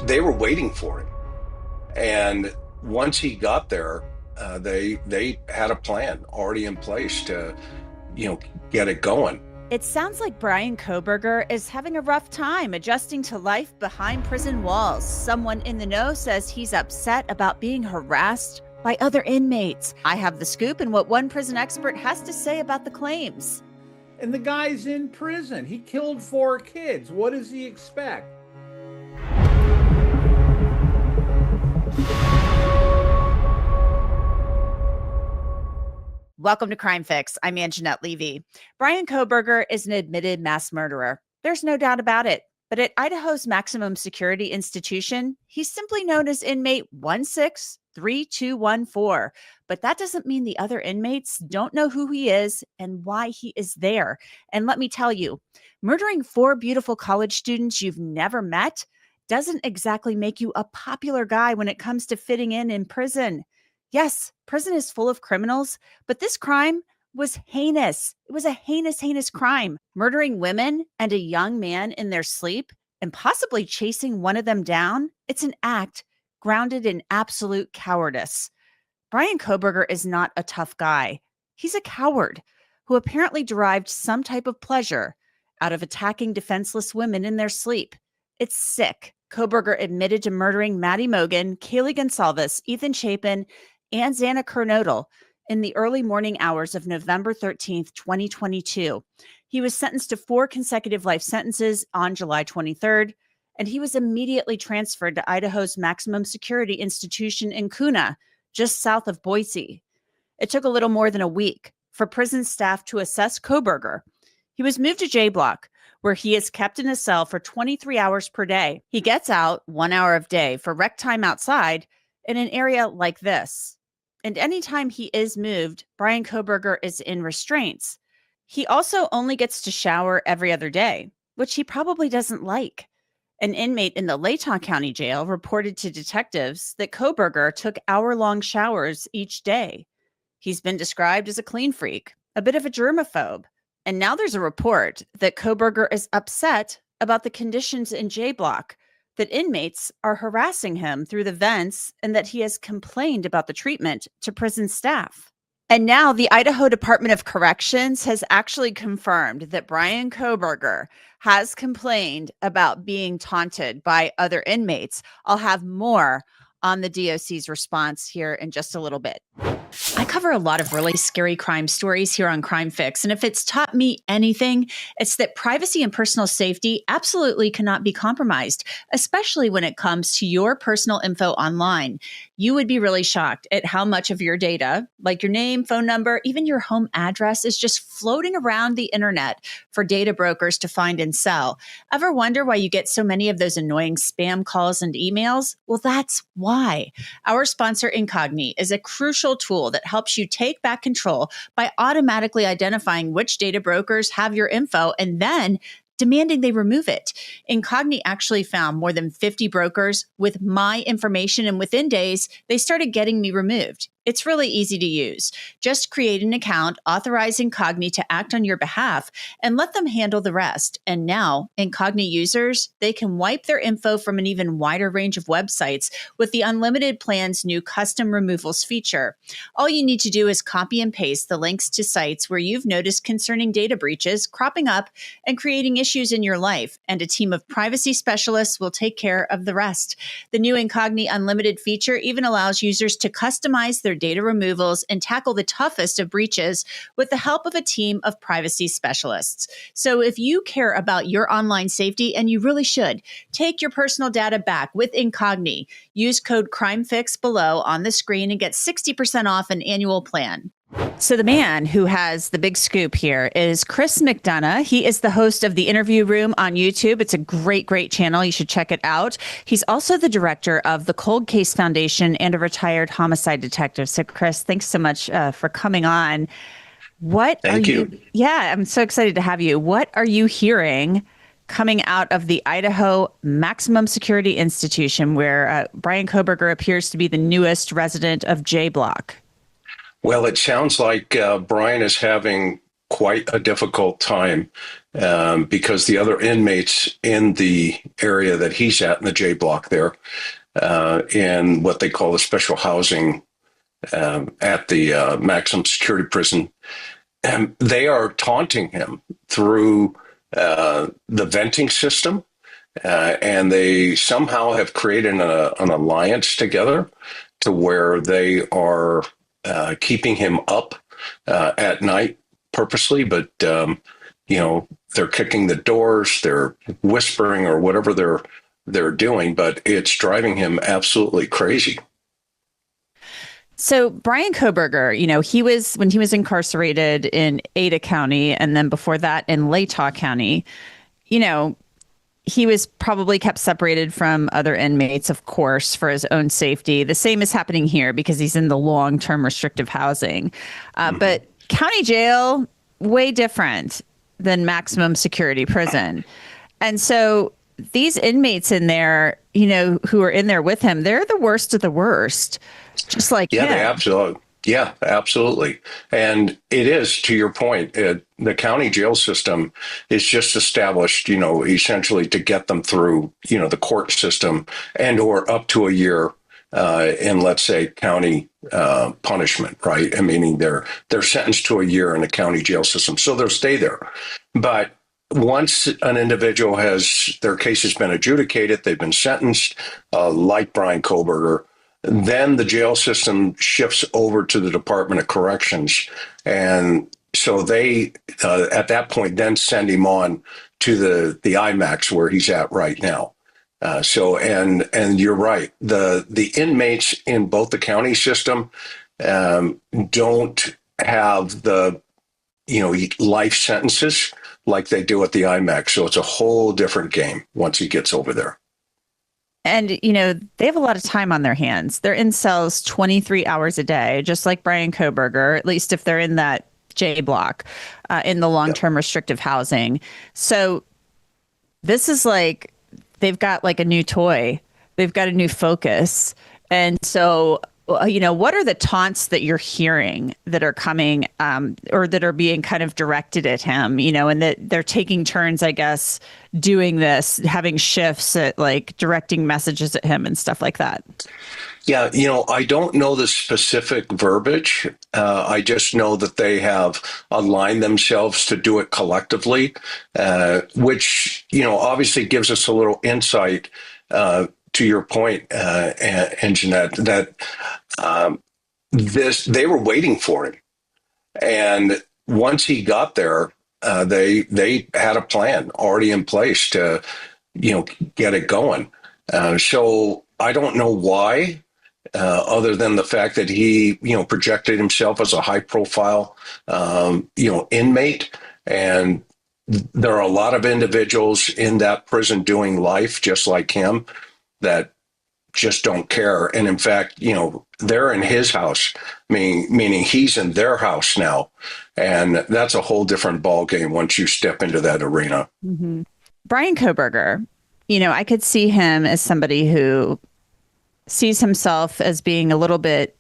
they were waiting for him. And once he got there, they had a plan already in place to, get it going. It sounds like Bryan Kohberger is having a rough time adjusting to life behind prison walls. Someone in the know says he's upset about being harassed by other inmates. I have the scoop and what one prison expert has to say about the claims. And the guy's in prison. He killed 4 kids. What does he expect? Welcome to Crime Fix. I'm Angenette Levy. Bryan Kohberger is an admitted mass murderer. There's no doubt about it. But at Idaho's maximum security institution, he's simply known as inmate 163214. But that doesn't mean the other inmates don't know who he is and why he is there. And let me tell you, murdering 4 beautiful college students you've never met doesn't exactly make you a popular guy when it comes to fitting in prison. Yes, prison is full of criminals, but this crime was heinous. It was a heinous, heinous crime. Murdering women and a young man in their sleep and possibly chasing one of them down. It's an act grounded in absolute cowardice. Bryan Kohberger is not a tough guy. He's a coward who apparently derived some type of pleasure out of attacking defenseless women in their sleep. It's sick. Kohberger admitted to murdering Maddie Mogan, Kaylee Gonsalves, Ethan Chapin, and Xana Kernodle in the early morning hours of November 13th, 2022. He was sentenced to 4 consecutive life sentences on July 23rd, and he was immediately transferred to Idaho's maximum security institution in Kuna, just south of Boise. It took a little more than a week for prison staff to assess Kohberger. He was moved to J Block, where he is kept in a cell for 23 hours per day. He gets out 1 hour of day for rec time outside in an area like this. And anytime he is moved, Bryan Kohberger is in restraints. He also only gets to shower every other day, which he probably doesn't like. An inmate in the Layton County Jail reported to detectives that Kohberger took hour-long showers each day. He's been described as a clean freak, a bit of a germaphobe. And now there's a report that Kohberger is upset about the conditions in J Block, that inmates are harassing him through the vents, and that he has complained about the treatment to prison staff. And now the Idaho Department of Corrections has actually confirmed that Bryan Kohberger has complained about being taunted by other inmates. I'll have more on the DOC's response here in just a little bit. I cover a lot of really scary crime stories here on Crime Fix, and if it's taught me anything, it's that privacy and personal safety absolutely cannot be compromised, especially when it comes to your personal info online. You would be really shocked at how much of your data, like your name, phone number, even your home address, is just floating around the internet for data brokers to find and sell. Ever wonder why you get so many of those annoying spam calls and emails? Well, that's why. Our sponsor, Incogni, is a crucial tool that helps you take back control by automatically identifying which data brokers have your info and then demanding they remove it. Incogni actually found more than 50 brokers with my information, and within days, they started getting me removed. It's really easy to use. Just create an account, authorize Incogni to act on your behalf, and let them handle the rest. And now, Incogni users, they can wipe their info from an even wider range of websites with the unlimited plan's new custom removals feature. All you need to do is copy and paste the links to sites where you've noticed concerning data breaches cropping up and creating issues in your life, and a team of privacy specialists will take care of the rest. The new Incogni Unlimited feature even allows users to customize their data removals and tackle the toughest of breaches with the help of a team of privacy specialists. So if you care about your online safety, and you really should, take your personal data back with Incogni. Use code CRIMEFIX below on the screen and get 60% off an annual plan. So the man who has the big scoop here is Chris McDonough. He is the host of The Interview Room on YouTube. It's a great, great channel. You should check it out. He's also the director of the Cold Case Foundation and a retired homicide detective. So Chris, thanks so much for coming on. Thank you. Yeah, I'm so excited to have you. What are you hearing coming out of the Idaho Maximum Security Institution, where Bryan Kohberger appears to be the newest resident of J Block? Well, it sounds like Bryan is having quite a difficult time because the other inmates in the area that he's at in the J block there, in what they call the special housing at the maximum security prison, they are taunting him through the venting system. And they somehow have created an alliance together to where they are keeping him up at night purposely, but they're kicking the doors, they're whispering or whatever they're doing, but it's driving him absolutely crazy. So Bryan Kohberger, when he was incarcerated in Ada County and then before that in Latah County, he was probably kept separated from other inmates, of course, for his own safety. The same is happening here because he's in the long-term restrictive housing. But county jail, way different than maximum security prison. And so these inmates in there, who are in there with him, they're the worst of the worst, just like him. They absolutely. Yeah, absolutely. And it is, to your point, the county jail system is just established, essentially to get them through, the court system and or up to a year in, let's say, county punishment, right? Meaning they're sentenced to a year in the county jail system. So they'll stay there. But once an individual their case has been adjudicated, they've been sentenced, like Bryan Kohberger, then the jail system shifts over to the Department of Corrections. And so they, at that point, then send him on to the IMAX where he's at right now. And you're right. The inmates in both the county system don't have the, life sentences like they do at the IMAX. So it's a whole different game once he gets over there. And, they have a lot of time on their hands. They're in cells 23 hours a day, just like Bryan Kohberger, at least if they're in that J block, in the long-term restrictive housing. So this is like, they've got like a new toy. They've got a new focus. And so, what are the taunts that you're hearing that are coming or that are being kind of directed at him, and that they're taking turns, I guess, doing this, having shifts at like directing messages at him and stuff like that? Yeah, I don't know the specific verbiage. I just know that they have aligned themselves to do it collectively, which, obviously gives us a little insight to your point, Angenette, that they were waiting for him. And once he got there, they had a plan already in place to, get it going. So I don't know why, other than the fact that he, projected himself as a high profile, inmate. And there are a lot of individuals in that prison doing life just like him that just don't care. And in fact, they're in his house, meaning he's in their house now. And that's a whole different ballgame once you step into that arena. Mm-hmm. Bryan Kohberger, I could see him as somebody who sees himself as being a little bit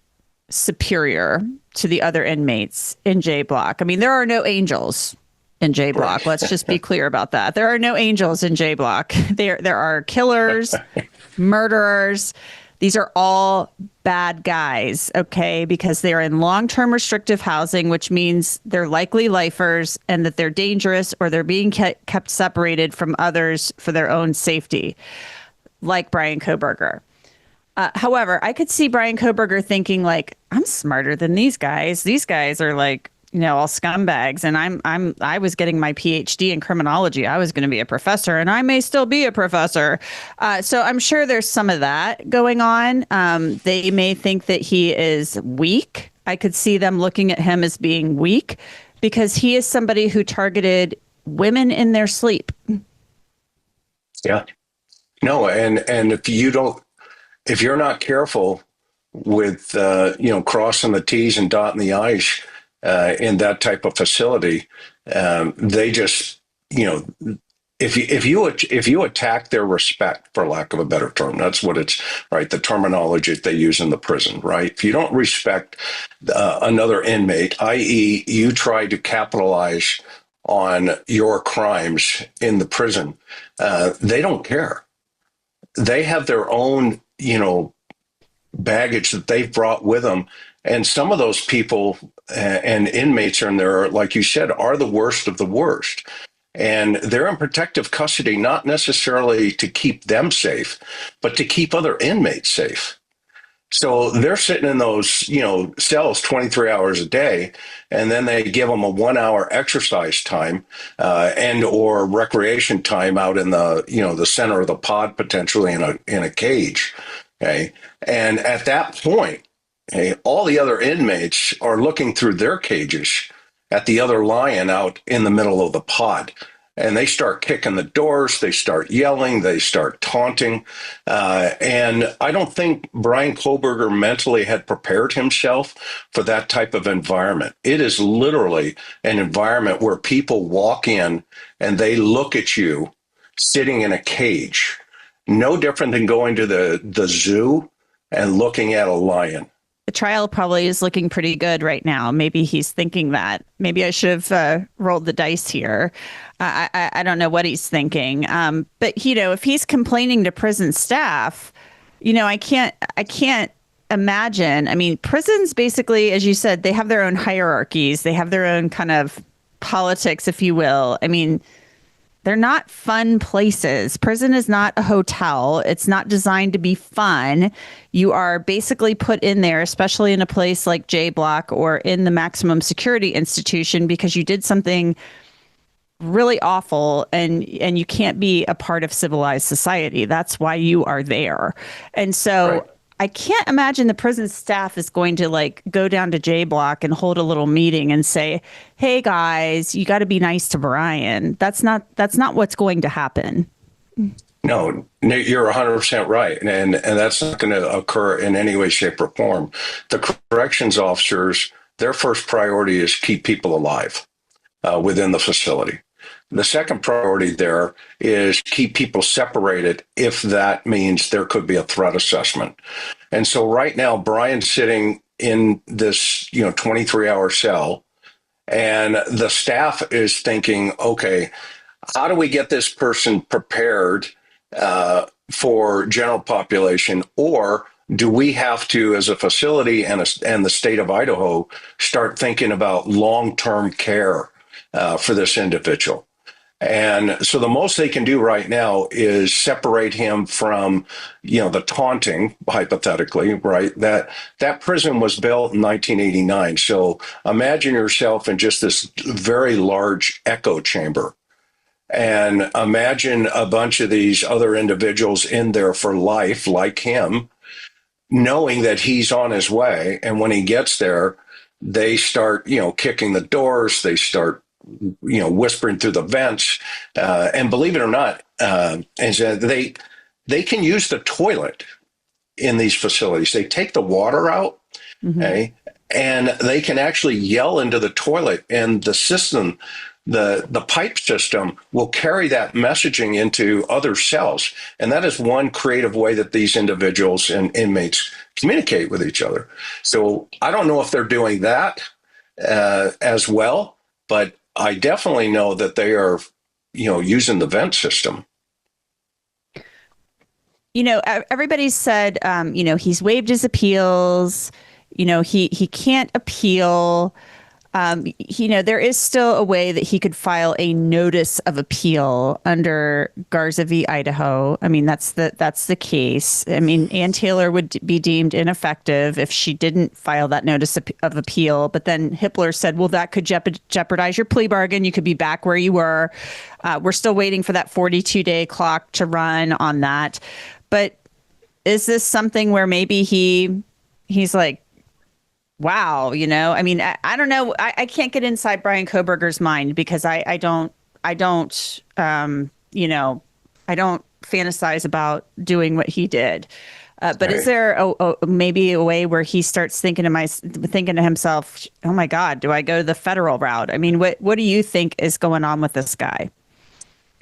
superior to the other inmates in J block. I mean, there are no angels in J block. Right. Let's just be clear about that. There are no angels in J block. There are killers, murderers. These are all bad guys, okay? Because they're in long-term restrictive housing, which means they're likely lifers and that they're dangerous or they're being kept separated from others for their own safety, like Bryan Kohberger. However, I could see Bryan Kohberger thinking like, I'm smarter than these guys. These guys are like, all scumbags. And I was getting my PhD in criminology. I was going to be a professor and I may still be a professor. So I'm sure there's some of that going on. They may think that he is weak. I could see them looking at him as being weak because he is somebody who targeted women in their sleep. Yeah. No. And if you're not careful with, crossing the T's and dotting the I's, in that type of facility, they just, if you attack their respect, for lack of a better term, that's what it's right. The terminology that they use in the prison, right? If you don't respect another inmate, i.e., you try to capitalize on your crimes in the prison, they don't care. They have their own, baggage that they've brought with them. And some of those people and inmates are in there, like you said, are the worst of the worst. And they're in protective custody, not necessarily to keep them safe, but to keep other inmates safe. So they're sitting in those, cells 23 hours a day, and then they give them a 1 hour exercise time and or recreation time out in the center of the pod, potentially in a cage. Okay. And at that point, all the other inmates are looking through their cages at the other lion out in the middle of the pod. And they start kicking the doors, they start yelling, they start taunting. And I don't think Bryan Kohberger mentally had prepared himself for that type of environment. It is literally an environment where people walk in and they look at you sitting in a cage, no different than going to the zoo and looking at a lion. The trial probably is looking pretty good right now. Maybe he's thinking that. Maybe I should have rolled the dice here. I don't know what he's thinking. But if he's complaining to prison staff, I can't imagine. I mean, prisons basically, as you said, they have their own hierarchies. They have their own kind of politics, if you will. I mean, they're not fun places. Prison is not a hotel. It's not designed to be fun. You are basically put in there, especially in a place like J Block or in the maximum security institution, because you did something really awful and you can't be a part of civilized society. That's why you are there. And so right. I can't imagine the prison staff is going to go down to J Block and hold a little meeting and say, "Hey guys, you got to be nice to Bryan." That's not what's going to happen. No, you're 100% right. And that's not going to occur in any way, shape, or form. The corrections officers, their first priority is keep people alive within the facility. The second priority there is keep people separated if that means there could be a threat assessment. And so right now, Bryan's sitting in this 23-hour cell, and the staff is thinking, okay, how do we get this person prepared for general population, or do we have to, as a facility and the state of Idaho, start thinking about long-term care for this individual? And so the most they can do right now is separate him from, the taunting, hypothetically, right? That prison was built in 1989. So imagine yourself in just this very large echo chamber. And imagine a bunch of these other individuals in there for life, like him, knowing that he's on his way. And when he gets there, they start, kicking the doors. They start, whispering through the vents. And believe it or not, they can use the toilet in these facilities. They take the water out, okay, and they can actually yell into the toilet, and the system, the pipe system will carry that messaging into other cells. And that is one creative way that these individuals and inmates communicate with each other. So I don't know if they're doing that as well, but I definitely know that they are, using the vent system. Everybody said, he's waived his appeals. He can't appeal. There is still a way that he could file a notice of appeal under Garza v. Idaho. I mean, that's the case. I mean, Ann Taylor would be deemed ineffective if she didn't file that notice of appeal. But then Hippler said, well, that could jeopardize your plea bargain. You could be back where you were. We're still waiting for that 42-day clock to run on that. But is this something where maybe he's like, wow, I mean, I don't know. I can't get inside Bryan Kohberger's mind because I don't fantasize about doing what he did. But right. Is there maybe a way where he starts thinking to himself, oh my God, do I go the federal route? I mean, what do you think is going on with this guy?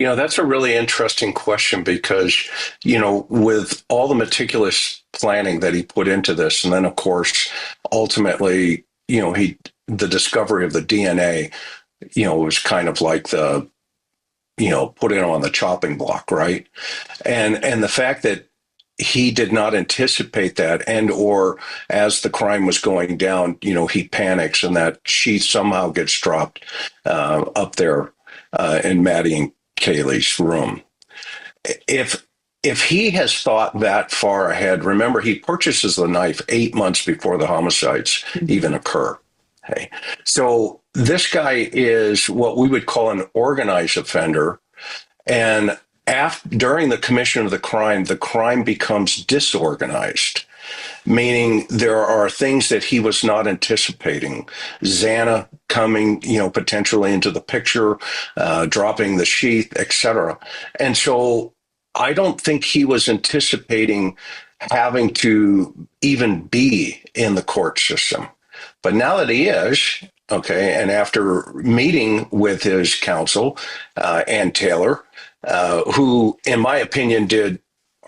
That's a really interesting question because, with all the meticulous planning that he put into this, and then of course, ultimately, the discovery of the DNA, was kind of like the, put it on the chopping block, right? And the fact that he did not anticipate that, and or as the crime was going down, he panics and that she somehow gets dropped up there in Maddie and Kaylee's room. If he has thought that far ahead, remember he purchases the knife 8 months before the homicides even occur. Okay, so this guy is what we would call an organized offender, and during the commission of the crime becomes disorganized, meaning there are things that he was not anticipating. Xana coming, potentially into the picture, dropping the sheath, etc. And so I don't think he was anticipating having to even be in the court system. But now that he is, okay, and after meeting with his counsel, Ann Taylor, who, in my opinion, did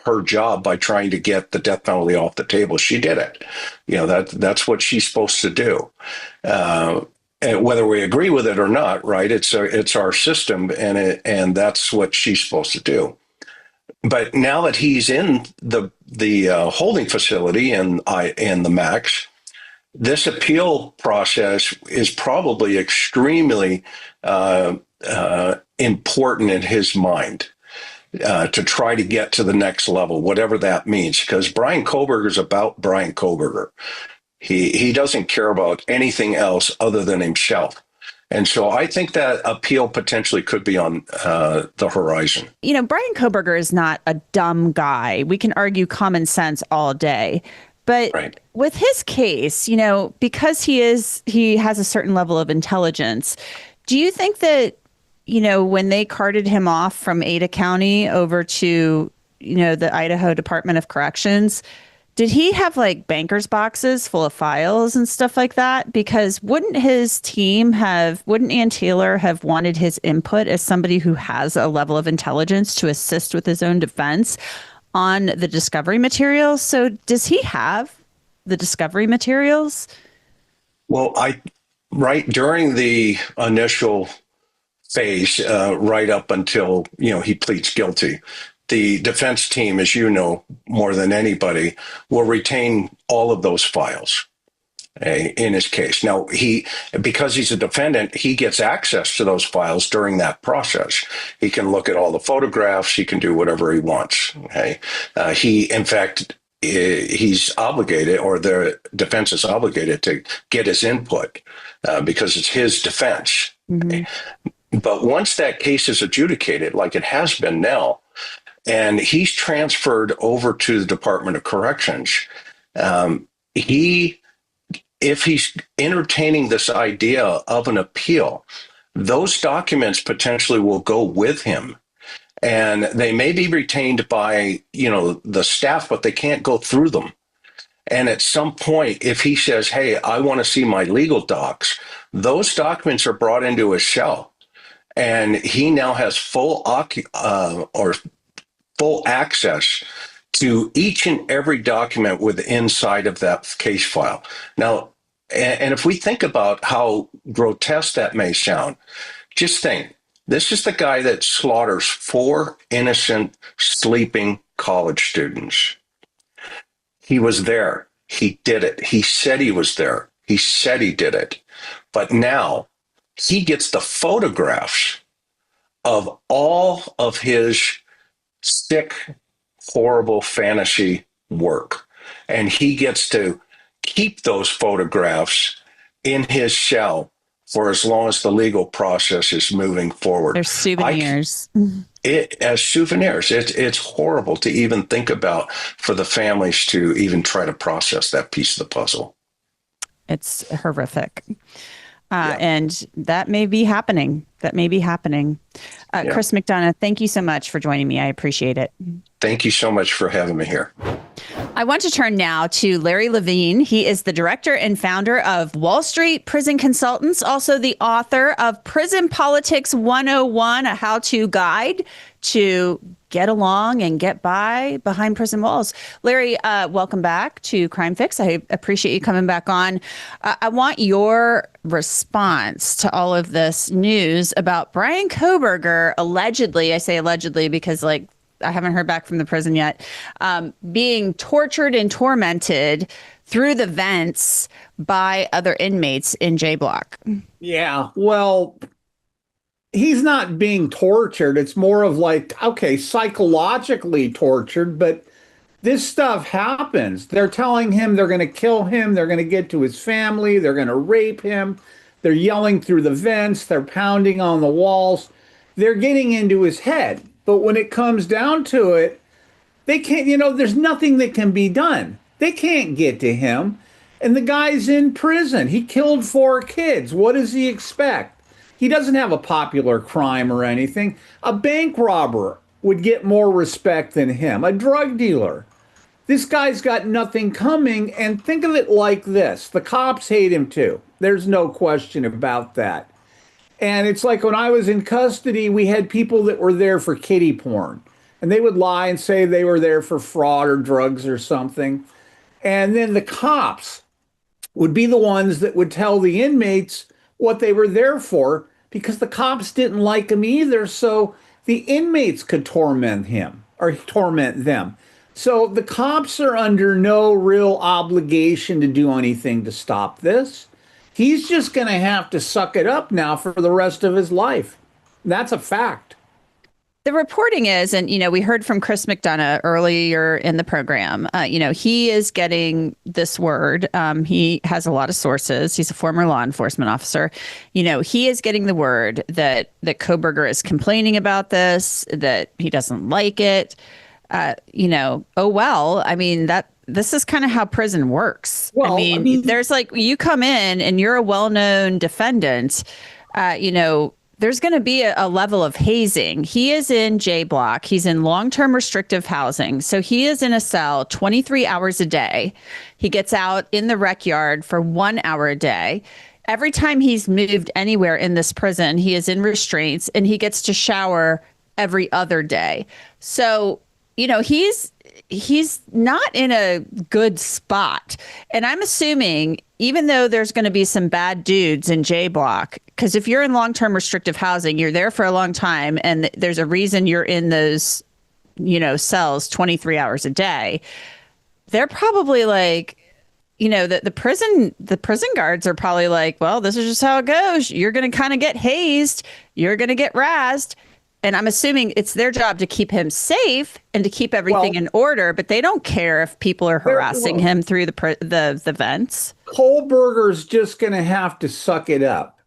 her job by trying to get the death penalty off the table. She did it. That's what she's supposed to do. And whether we agree with it or not, right? It's our system, and that's what she's supposed to do. But now that he's in the holding facility and the max, this appeal process is probably extremely important in his mind to try to get to the next level, whatever that means. Because Bryan Kohberger is about Bryan Kohberger. He doesn't care about anything else other than himself. And so I think that appeal potentially could be on the horizon. Bryan Kohberger is not a dumb guy. We can argue common sense all day. But right. With his case, because he has a certain level of intelligence, do you think that, when they carted him off from Ada County over to, the Idaho Department of Corrections, did he have like banker's boxes full of files and stuff like that? Because wouldn't Ann Taylor have wanted his input as somebody who has a level of intelligence to assist with his own defense on the discovery materials? So does he have the discovery materials? Well, right during the initial phase, right up until, he pleads guilty, the defense team, as you know, more than anybody, will retain all of those files in his case. Now, because he's a defendant, he gets access to those files during that process. He can look at all the photographs. He can do whatever he wants. Okay, in fact, he's obligated, or the defense is obligated, to get his input because it's his defense. Mm-hmm. Okay? But once that case is adjudicated, like it has been now, and he's transferred over to the Department of Corrections, if he's entertaining this idea of an appeal, those documents potentially will go with him. And they may be retained by, the staff, but they can't go through them. And at some point, if he says, hey, I want to see my legal docs, those documents are brought into his cell. And he now has full access to each and every document inside of that case file. Now, and if we think about how grotesque that may sound, just think, this is the guy that slaughters 4 innocent sleeping college students. He was there. He did it. He said he was there. He said he did it. But now he gets the photographs of all of his sick, horrible fantasy work. And he gets to keep those photographs in his cell for as long as the legal process is moving forward. They're souvenirs. As souvenirs. It's horrible to even think about for the families to even try to process that piece of the puzzle. It's horrific. And that may be happening. Chris McDonough, thank you so much for joining me. I appreciate it. Thank you so much for having me here. I want to turn now to Larry Levine. He is the director and founder of Wall Street Prison Consultants, also the author of Prison Politics 101, a how-to guide to get along and get by behind prison walls. Larry, welcome back to Crime Fix. I appreciate you coming back on. I want your response to all of this news about Bryan Kohberger allegedly, I say allegedly because I haven't heard back from the prison yet, being tortured and tormented through the vents by other inmates in J Block. Yeah, well, he's not being tortured. It's more of psychologically tortured, but this stuff happens. They're telling him they're going to kill him. They're going to get to his family. They're going to rape him. They're yelling through the vents. They're pounding on the walls. They're getting into his head. But when it comes down to it, they can't, there's nothing that can be done. They can't get to him. And the guy's in prison. He killed 4 kids. What does he expect? He doesn't have a popular crime or anything. A bank robber would get more respect than him. A drug dealer. This guy's got nothing coming. And think of it like this. The cops hate him too. There's no question about that. And it's like when I was in custody, we had people that were there for kiddie porn. And they would lie and say they were there for fraud or drugs or something. And then the cops would be the ones that would tell the inmates what they were there for, because the cops didn't like him either. So the inmates could torment him or torment them. So the cops are under no real obligation to do anything to stop this. He's just going to have to suck it up now for the rest of his life. That's a fact. The reporting is, and, we heard from Chris McDonough earlier in the program, he is getting this word. He has a lot of sources. He's a former law enforcement officer. He is getting the word that Kohberger is complaining about this, that he doesn't like it. This is kind of how prison works. Well, there's you come in and you're a well-known defendant, there's going to be a level of hazing. He is in J Block. He's in long-term restrictive housing. So he is in a cell 23 hours a day. He gets out in the rec yard for 1 hour a day. Every time he's moved anywhere in this prison, he is in restraints, and he gets to shower every other day. So, he's not in a good spot. And I'm assuming, even though there's going to be some bad dudes in J Block, because if you're in long-term restrictive housing, you're there for a long time, and there's a reason you're in those, cells 23 hours a day. They're probably the prison guards are probably like, well, this is just how it goes. You're going to kind of get hazed. You're going to get razzed. And I'm assuming it's their job to keep him safe and to keep everything in order, but they don't care if people are harassing him through the vents. Kohberger's just going to have to suck it up.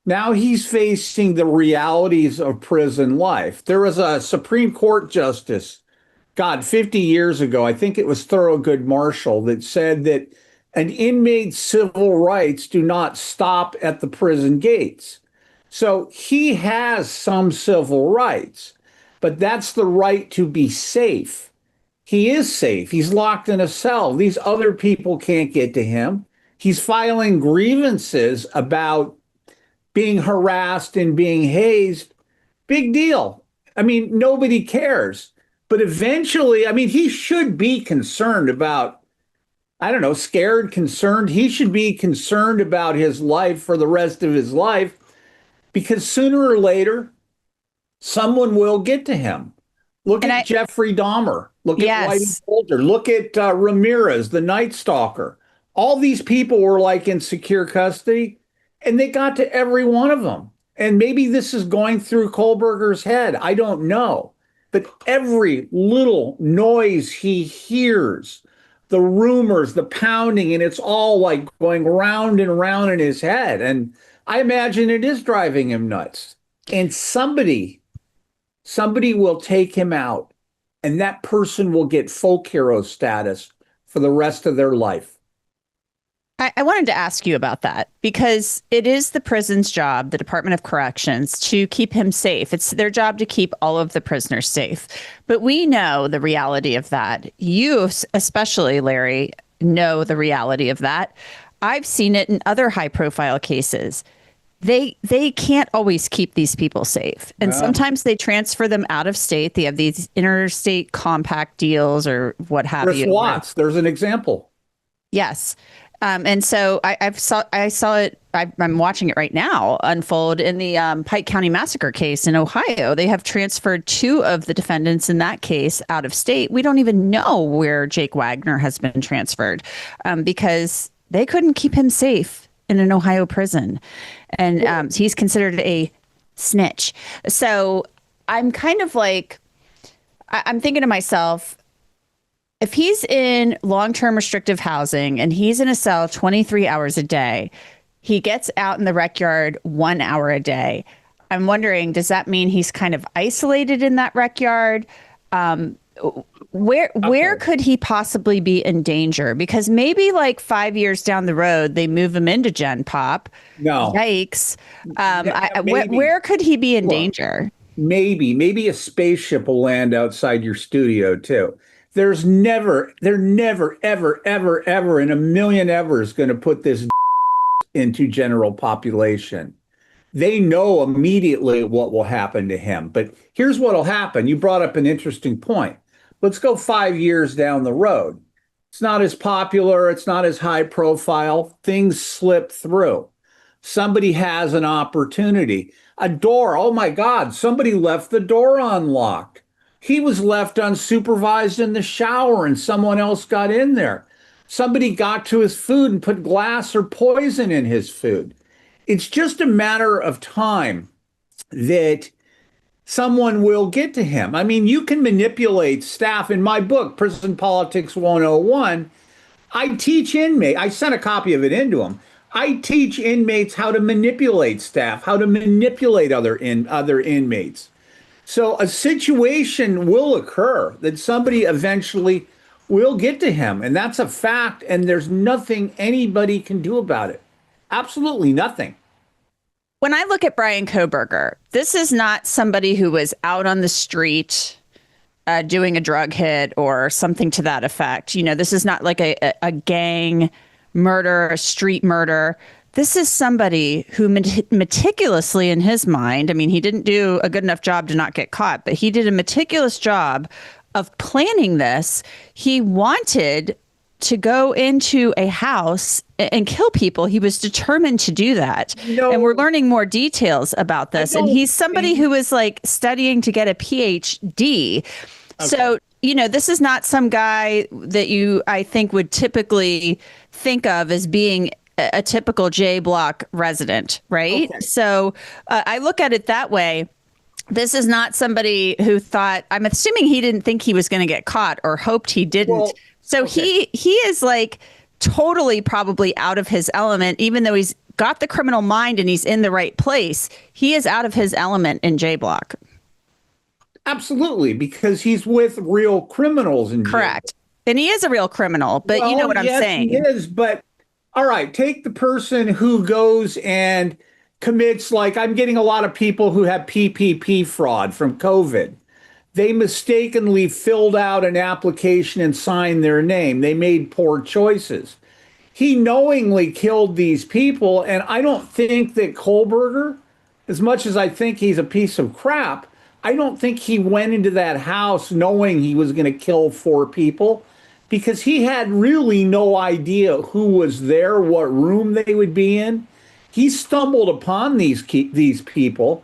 Now he's facing the realities of prison life. There was a Supreme Court justice, 50 years ago, I think it was Thurgood Marshall, that said that an inmate's civil rights do not stop at the prison gates. So he has some civil rights, but that's the right to be safe. He is safe. He's locked in a cell. These other people can't get to him. He's filing grievances about being harassed and being hazed. Big deal. Nobody cares. But eventually, he should be concerned about, scared, concerned. He should be concerned about his life for the rest of his life. Because sooner or later, someone will get to him. Look at Jeffrey Dahmer. Look at Whitey Bulger. Look at Ramirez, the Night Stalker. All these people were in secure custody, and they got to every one of them. And maybe this is going through Kohberger's head. I don't know. But every little noise he hears, the rumors, the pounding, and it's all going round and round in his head. And I imagine it is driving him nuts. And somebody will take him out, and that person will get folk hero status for the rest of their life. I wanted to ask you about that because it is the prison's job, the Department of Corrections, to keep him safe. It's their job to keep all of the prisoners safe. But we know the reality of that. You, especially, Larry, know the reality of that. I've seen it in other high profile cases. They can't always keep these people safe. And sometimes they transfer them out of state. They have these interstate compact deals or what have Chris you. Watts, there's an example. Yes. And so I saw it. I'm watching it right now unfold in the Pike County massacre case in Ohio. They have transferred 2 of the defendants in that case out of state. We don't even know where Jake Wagner has been transferred because they couldn't keep him safe in an Ohio prison. And he's considered a snitch. So I'm kind of like, I'm thinking to myself, if he's in long-term restrictive housing and he's in a cell 23 hours a day, he gets out in the rec yard 1 hour a day. I'm wondering, does that mean he's kind of isolated in that rec yard? Where could he possibly be in danger? Because maybe like 5 years down the road, they move him into Gen Pop. No. Yikes. Where could he be in danger? Maybe a spaceship will land outside your studio too. They're never, ever in a million evers going to put this into general population. They know immediately what will happen to him. But here's what will happen. You brought up an interesting point. Let's go 5 years down the road. It's not as popular. It's not as high profile. Things slip through. Somebody has an opportunity. A door. Oh my God, somebody left the door unlocked. He was left unsupervised in the shower and someone else got in there. Somebody got to his food and put glass or poison in his food. It's just a matter of time that someone will get to him. I mean, you can manipulate staff. In my book, Prison Politics 101, I teach inmates. I sent a copy of it into them. I teach inmates how to manipulate staff, how to manipulate other inmates. So a situation will occur that somebody eventually will get to him. And that's a fact. And there's nothing anybody can do about it. Absolutely nothing. When I look at Bryan Kohberger, this is not somebody who was out on the street doing a drug hit or something to that effect. You know, this is not like a gang murder, a street murder. This is somebody who meticulously in his mind, I mean, he didn't do a good enough job to not get caught, but he did a meticulous job of planning this. He wanted to go into a house and kill people. He was determined to do that. No, and we're learning more details about this. And he's somebody who is like studying to get a PhD. Okay. So, you know, this is not some guy that I think would typically think of as being a typical J Block resident, right? Okay. So I look at it that way. This is not somebody who thought, I'm assuming he didn't think he was going to get caught or hoped he didn't. Well, so okay. he is like totally probably out of his element, even though he's got the criminal mind and he's in the right place. He is out of his element in J Block. Absolutely, because he's with real criminals in jail. Correct. And he is a real criminal, but you know what I'm saying. He is, but all right, take the person who goes and commits, like I'm getting a lot of people who have PPP fraud from COVID. They mistakenly filled out an application and signed their name. They made poor choices. He knowingly killed these people, and I don't think that Kohberger, as much as I think he's a piece of crap, I don't think he went into that house knowing he was going to kill 4 people, because he had really no idea who was there, what room they would be in. He stumbled upon these people,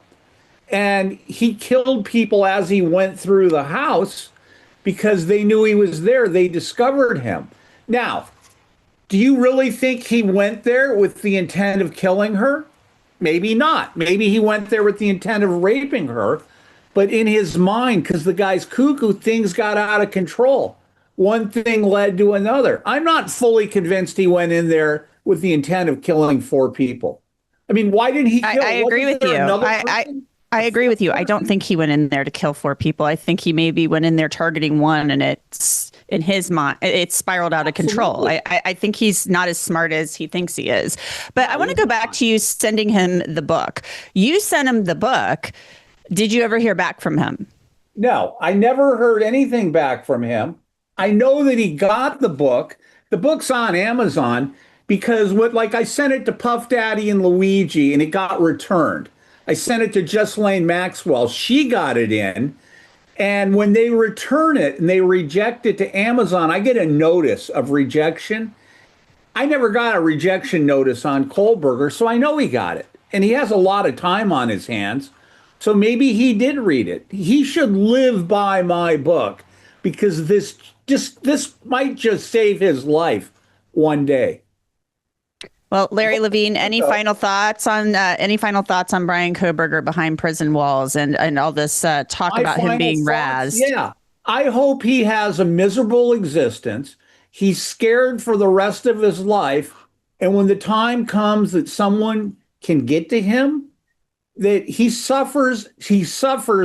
and he killed people as he went through the house because they knew he was there. They discovered him. Now, do you really think he went there with the intent of killing her? Maybe not. Maybe he went there with the intent of raping her. But in his mind, because the guy's cuckoo, things got out of control. One thing led to another. I'm not fully convinced he went in there with the intent of killing 4 people. I mean, why didn't he kill? I agree with you. I agree with you. I don't think he went in there to kill 4 people. I think he maybe went in there targeting one, and it in his mind, it's spiraled out of control. Absolutely. I think he's not as smart as he thinks he is. But I want to go back to you sending him the book. You sent him the book. Did you ever hear back from him? No, I never heard anything back from him. I know that he got the book. The book's on Amazon because like I sent it to Puff Daddy and Luigi and it got returned. I sent it to Just Lane Maxwell. She got it in. And when they return it and they reject it to Amazon, I get a notice of rejection. I never got a rejection notice on Kohberger, so I know he got it. And he has a lot of time on his hands. So maybe he did read it. He should live by my book because this might just save his life one day. Well, Larry Levine, any final thoughts on Bryan Kohberger behind prison walls and all this talk about him being razzed? Yeah, I hope he has a miserable existence. He's scared for the rest of his life, and when the time comes that someone can get to him, that he suffers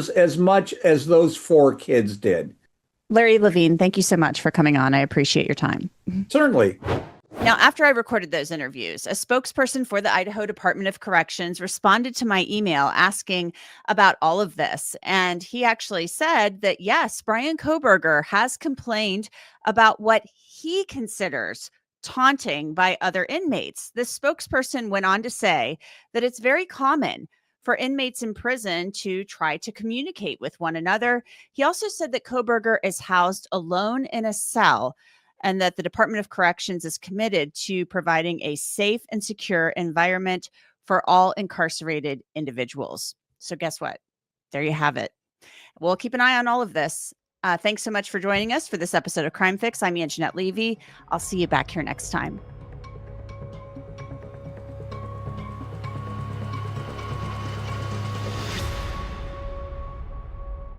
as much as those 4 kids did. Larry Levine, thank you so much for coming on. I appreciate your time. Certainly. Now, after I recorded those interviews, a spokesperson for the Idaho Department of Corrections responded to my email asking about all of this. And he actually said that, yes, Bryan Kohberger has complained about what he considers taunting by other inmates. This spokesperson went on to say that it's very common for inmates in prison to try to communicate with one another. He also said that Kohberger is housed alone in a cell and that the Department of Corrections is committed to providing a safe and secure environment for all incarcerated individuals. So guess what? There you have it. We'll keep an eye on all of this. Thanks so much for joining us for this episode of Crime Fix. I'm Angenette Levy. I'll see you back here next time.